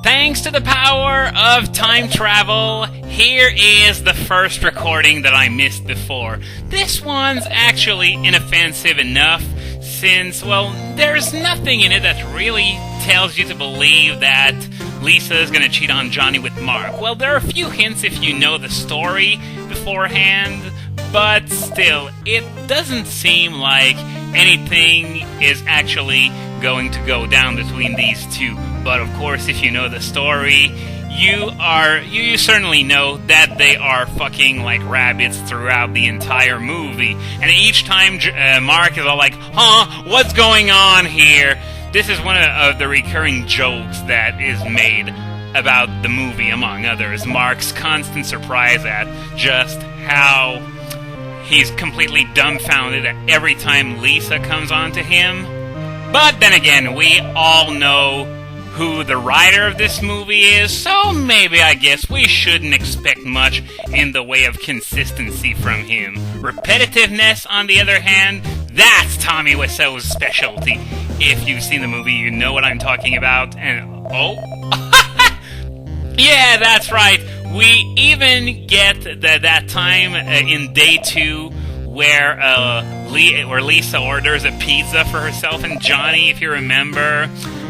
Thanks to the power of time travel, here is the first recording that I missed before. This one's actually inoffensive enough since, well, there's nothing in it that really tells you to believe that Lisa is going to cheat on Johnny with Mark. Well, there are a few hints if you know the story beforehand, but still, it doesn't seem like anything is actually going to go down between these two. But of course, if you know the story, you certainly know that they are fucking like rabbits throughout the entire movie. And each time Mark is all like, huh, what's going on here? This is one of the recurring jokes that is made about the movie, among others. Mark's constant surprise at just how he's completely dumbfounded every time Lisa comes on to him. But then again, we all know who the writer of this movie is, so maybe I guess we shouldn't expect much in the way of consistency from him. Repetitiveness, on the other hand, that's Tommy Wiseau's specialty. If you've seen the movie, you know what I'm talking about, and yeah, that's right. We even get that time in day 2 where Lisa orders a pizza for herself and Johnny, if you remember.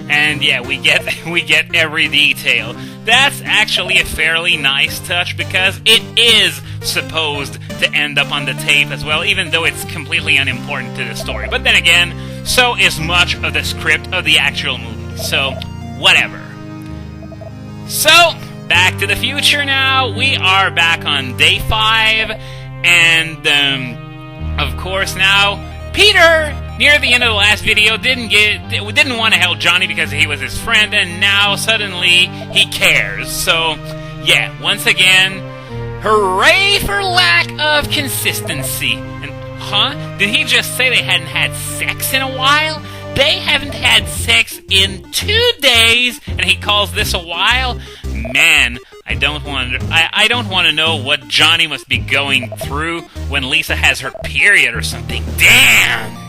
And yeah, we get every detail. That's actually a fairly nice touch because it is supposed to end up on the tape as well, even though it's completely unimportant to the story. But then again, so is much of the script of the actual movie. So, whatever. So, back to the future now. We are back on day 5, and of course now, Peter, near the end of the last video, didn't want to help Johnny because he was his friend, and now suddenly he cares. So, yeah, once again, hooray for lack of consistency. And, did he just say they hadn't had sex in a while? They haven't had sex in 2 days, and he calls this a while? Man, I don't want to know what Johnny must be going through when Lisa has her period or something. Damn!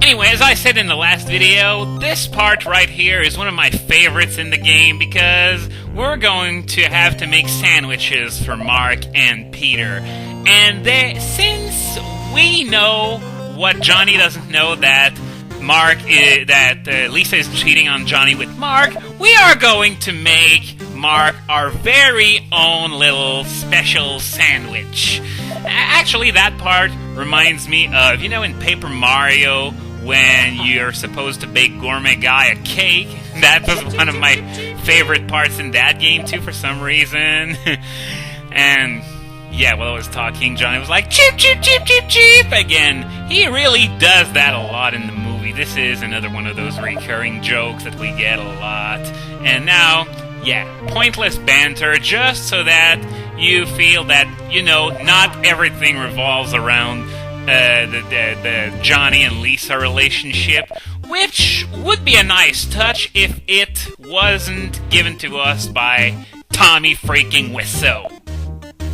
Anyway, as I said in the last video, this part right here is one of my favorites in the game because we're going to have to make sandwiches for Mark and Peter. And since we know what Johnny doesn't know, that Lisa is cheating on Johnny with Mark, we are going to make Mark our very own little special sandwich. Actually, that part reminds me of, in Paper Mario, when you're supposed to bake Gourmet Guy a cake. That was one of my favorite parts in that game, too, for some reason. And, yeah, while I was talking, Johnny was like, cheep, cheep, cheep, cheep, cheep, again. He really does that a lot in the movie. This is another one of those recurring jokes that we get a lot. And now, yeah, pointless banter, just so that you feel that, not everything revolves around the Johnny and Lisa relationship, which would be a nice touch if it wasn't given to us by Tommy freaking Wiseau.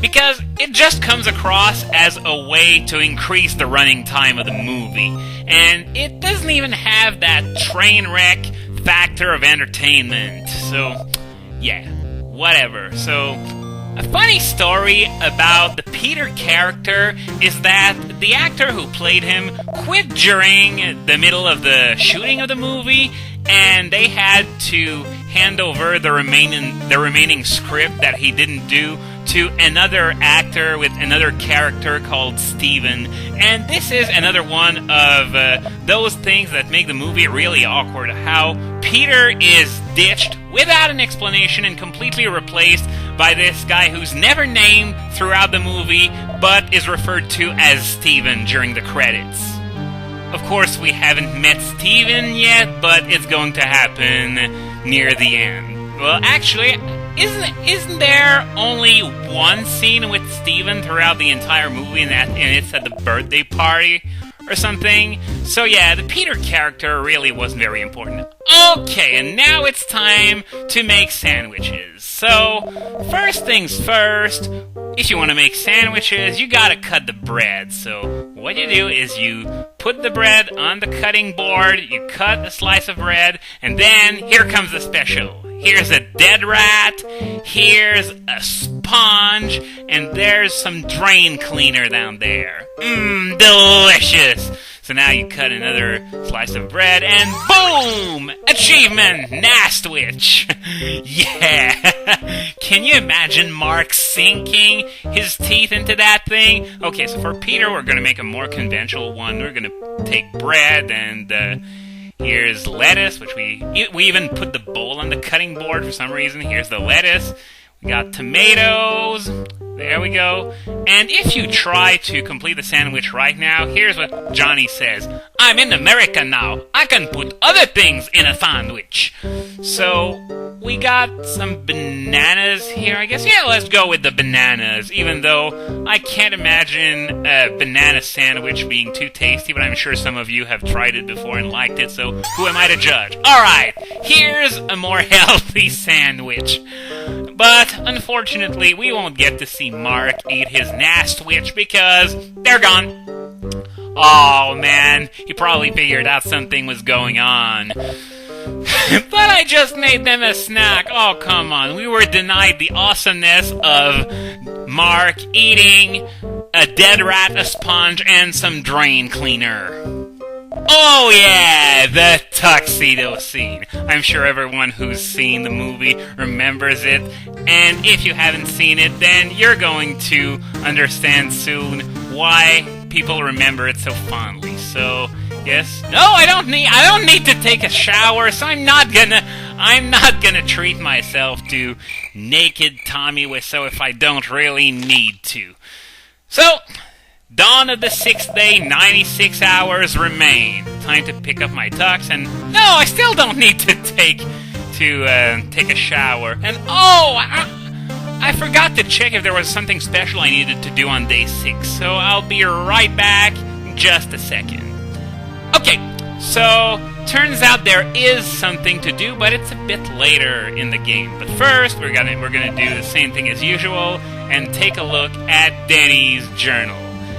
Because it just comes across as a way to increase the running time of the movie, and it doesn't even have that train wreck factor of entertainment. So, yeah, whatever. So, a funny story about the Peter character is that the actor who played him quit during the middle of the shooting of the movie, and they had to hand over the remaining script that he didn't do to another actor with another character called Steven. And this is another one of those things that make the movie really awkward. How Peter is ditched without an explanation and completely replaced by this guy who's never named throughout the movie, but is referred to as Steven during the credits. Of course, we haven't met Steven yet, but it's going to happen near the end. Well, actually, isn't there only one scene with Steven throughout the entire movie, and it's at the birthday party or something? So yeah, the Peter character really wasn't very important. Okay, and now it's time to make sandwiches. So, first things first, if you want to make sandwiches, you gotta cut the bread. So, what you do is you put the bread on the cutting board, you cut a slice of bread, and then here comes the special. Here's a dead rat, here's a sponge, and there's some drain cleaner down there. Delicious! So now you cut another slice of bread, and boom! Achievement! Nastwich! Yeah! Can you imagine Mark sinking his teeth into that thing? Okay, so for Peter, we're gonna make a more conventional one. We're gonna take bread, and here's lettuce, which we even put the bowl on the cutting board for some reason. Here's the lettuce. We got tomatoes. There we go. And if you try to complete the sandwich right now, here's what Johnny says. I'm in America now. I can put other things in a sandwich. So, we got some bananas here, I guess. Yeah, let's go with the bananas, even though I can't imagine a banana sandwich being too tasty, but I'm sure some of you have tried it before and liked it, so who am I to judge? Alright, here's a more healthy sandwich. But, unfortunately, we won't get to see Mark eat his Nastwich because they're gone. Oh, man, he probably figured out something was going on. But I just made them a snack. Oh, come on. We were denied the awesomeness of Mark eating a dead rat, a sponge, and some drain cleaner. Oh, yeah, the tuxedo scene. I'm sure everyone who's seen the movie remembers it. And if you haven't seen it, then you're going to understand soon why people remember it so fondly. So, yes. No, I don't need to take a shower, so I'm not gonna treat myself to naked Tommy Wiseau if I don't really need to. So, dawn of the 6th day, 96 hours remain. Time to pick up my tux, and no, I still don't need to take a shower. And I forgot to check if there was something special I needed to do on day 6, so I'll be right back in just a second. Okay, so turns out there is something to do, but it's a bit later in the game. But first, we're gonna do the same thing as usual and take a look at Denny's journal.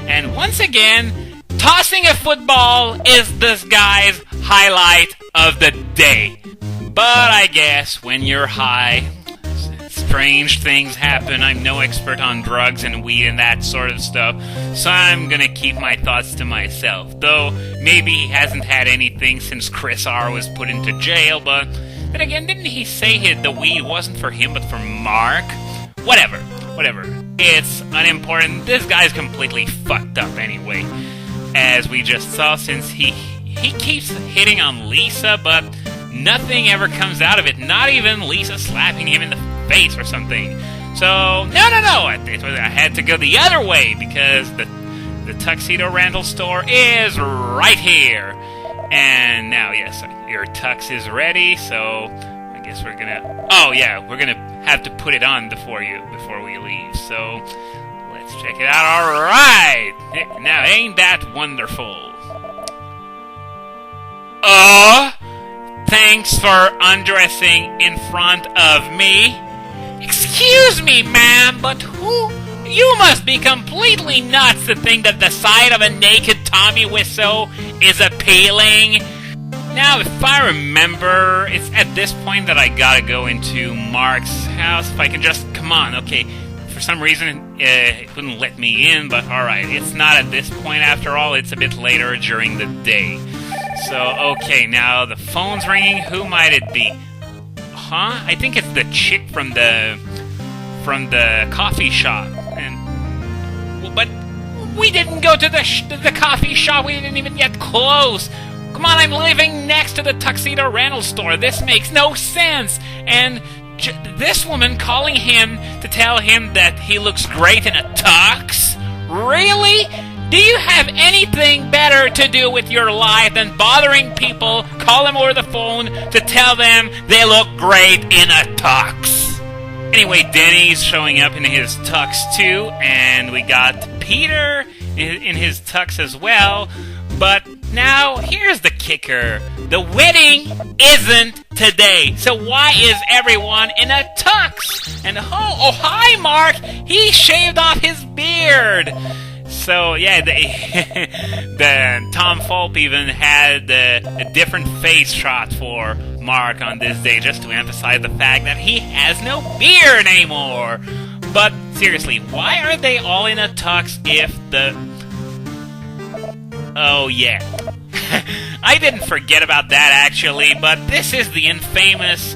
And once again, tossing a football is this guy's highlight of the day. But I guess when you're high, strange things happen. I'm no expert on drugs and weed and that sort of stuff, so I'm gonna keep my thoughts to myself. Though, maybe he hasn't had anything since Chris R. was put into jail, but then again, didn't he say the weed wasn't for him but for Mark? Whatever. It's unimportant. This guy's completely fucked up anyway. As we just saw, since he keeps hitting on Lisa, but nothing ever comes out of it. Not even Lisa slapping him in the face or something. So, no. I had to go the other way because the Tuxedo rental store is right here. And now, yes, your tux is ready, so I guess we're gonna have to put it on before we leave. So, let's check it out. Alright! Now, ain't that wonderful? Thanks for undressing in front of me. Excuse me, ma'am, but you must be completely nuts to think that the sight of a naked Tommy Wiseau is appealing. Now, if I remember, it's at this point that I gotta go into Mark's house. If I can just, come on, okay. For some reason, it wouldn't let me in, but alright. It's not at this point after all, it's a bit later during the day. So, okay, now the phone's ringing. Who might it be? I think it's the chick from the coffee shop. But we didn't go to the coffee shop. We didn't even get close. Come on, I'm living next to the Tuxedo rental store. This makes no sense. And this woman calling him to tell him that he looks great in a tux? Really? Do you have anything better to do with your life than bothering people, call them over the phone to tell them they look great in a tux? Anyway, Denny's showing up in his tux too, and we got Peter in his tux as well. But now, here's the kicker. The wedding isn't today, so why is everyone in a tux? And oh hi Mark, he shaved off his beard. So, yeah, the Tom Fulp even had a different face shot for Mark on this day just to emphasize the fact that he has no beard anymore. But seriously, why are they all in a tux if the... Oh yeah. I didn't forget about that actually, but this is the infamous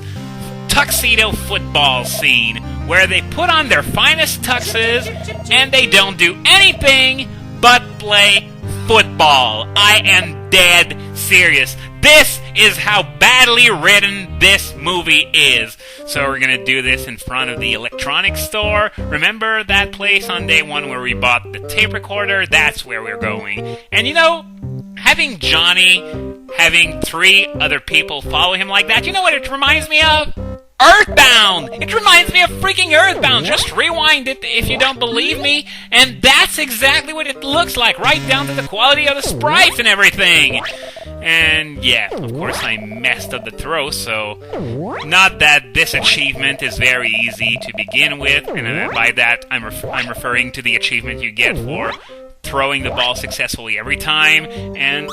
tuxedo football scene where they put on their finest tuxes and they don't do anything but play football. I am dead serious. This is how badly written this movie is. So we're gonna do this in front of the electronics store. Remember that place on day one where we bought the tape recorder? That's where we're going. And you know, having Johnny, having 3 other people follow him like that, you know what it reminds me of? Earthbound! It reminds me of freaking Earthbound! Just rewind it if you don't believe me, and that's exactly what it looks like, right down to the quality of the sprites and everything! And yeah, of course I messed up the throw, so not that this achievement is very easy to begin with, and by that I'm referring to the achievement you get for throwing the ball successfully every time, and...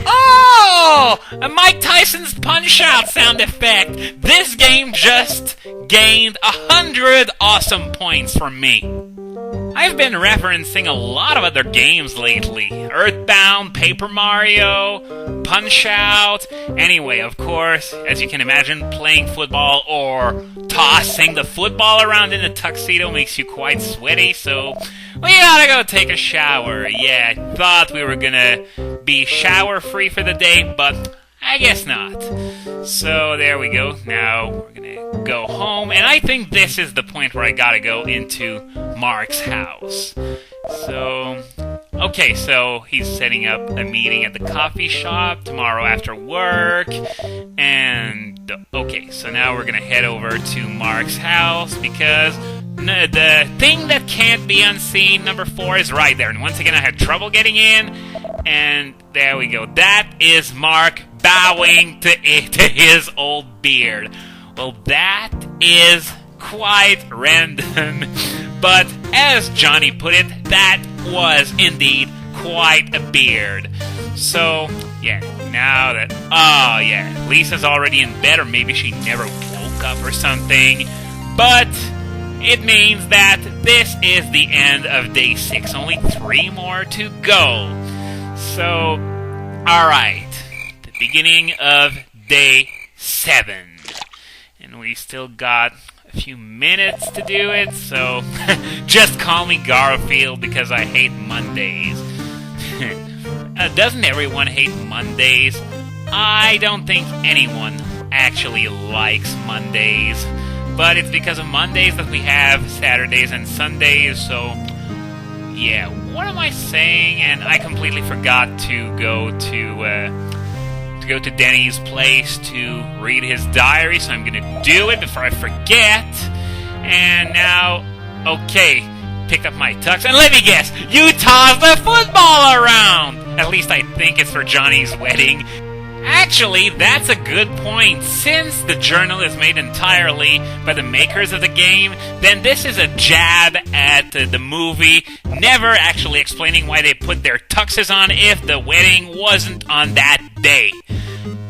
Oh! A Mike Tyson's Punch-Out sound effect! This game just gained 100 awesome points from me. I've been referencing a lot of other games lately. Earthbound, Paper Mario, Punch-Out. Anyway, of course, as you can imagine, playing football or tossing the football around in a tuxedo makes you quite sweaty, so we gotta go take a shower. Yeah, I thought we were gonna be shower-free for the day, but I guess not. So there we go. Now we're gonna go home, and I think this is the point where I gotta go into Mark's house. So, okay, so he's setting up a meeting at the coffee shop tomorrow after work, and okay, so now we're gonna head over to Mark's house because the thing that can't be unseen, number 4, is right there. And once again, I had trouble getting in, and there we go. That is Mark bowing to his old beard. Well, that is quite random, but as Johnny put it, that was indeed quite a beard. So, yeah, now that... Oh, yeah, Lisa's already in bed, or maybe she never woke up or something, but it means that this is the end of day 6. Only 3 more to go. So, alright, the beginning of day 7. And we still got a few minutes to do it, so just call me Garfield because I hate Mondays. Doesn't everyone hate Mondays? I don't think anyone actually likes Mondays, but it's because of Mondays that we have Saturdays and Sundays, so yeah, what am I saying? And I completely forgot to go to Denny's place to read his diary, so I'm gonna do it before I forget. And now, okay, picked up my tux, and let me guess, you tossed the football around! At least I think it's for Johnny's wedding. Actually, that's a good point. Since the journal is made entirely by the makers of the game, then this is a jab at the movie, never actually explaining why they put their tuxes on if the wedding wasn't on that day.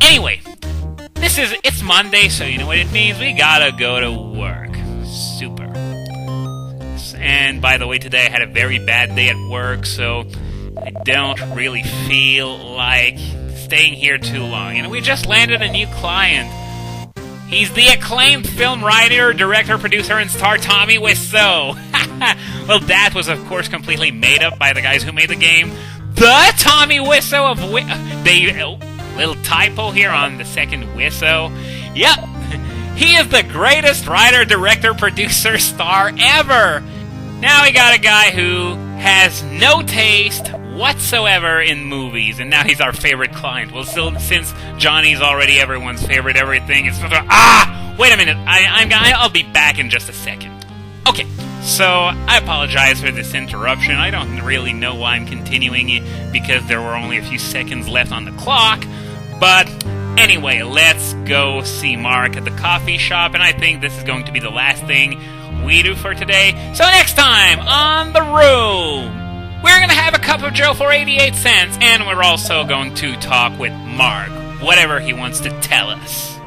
Anyway, it's Monday, so you know what it means. We gotta go to work. Super. And by the way, today I had a very bad day at work, so I don't really feel like staying here too long. And we just landed a new client. He's the acclaimed film writer, director, producer, and star Tommy Wiseau. Well, that was, of course, completely made up by the guys who made the game. The Tommy Wiseau of... little typo here on the second Wiseau. Yep, he is the greatest writer, director, producer, star ever. Now we got a guy who has no taste whatsoever in movies, and now he's our favorite client. Well, still, since Johnny's already everyone's favorite everything, it's wait a minute, I'll be back in just a second. Okay, so I apologize for this interruption. I don't really know why I'm continuing it, because there were only a few seconds left on the clock, but anyway, let's go see Mark at the coffee shop, and I think this is going to be the last thing we do for today. So next time on The Room, we're going to have a cup of Joe for 88 cents, and we're also going to talk with Mark. whatever he wants to tell us.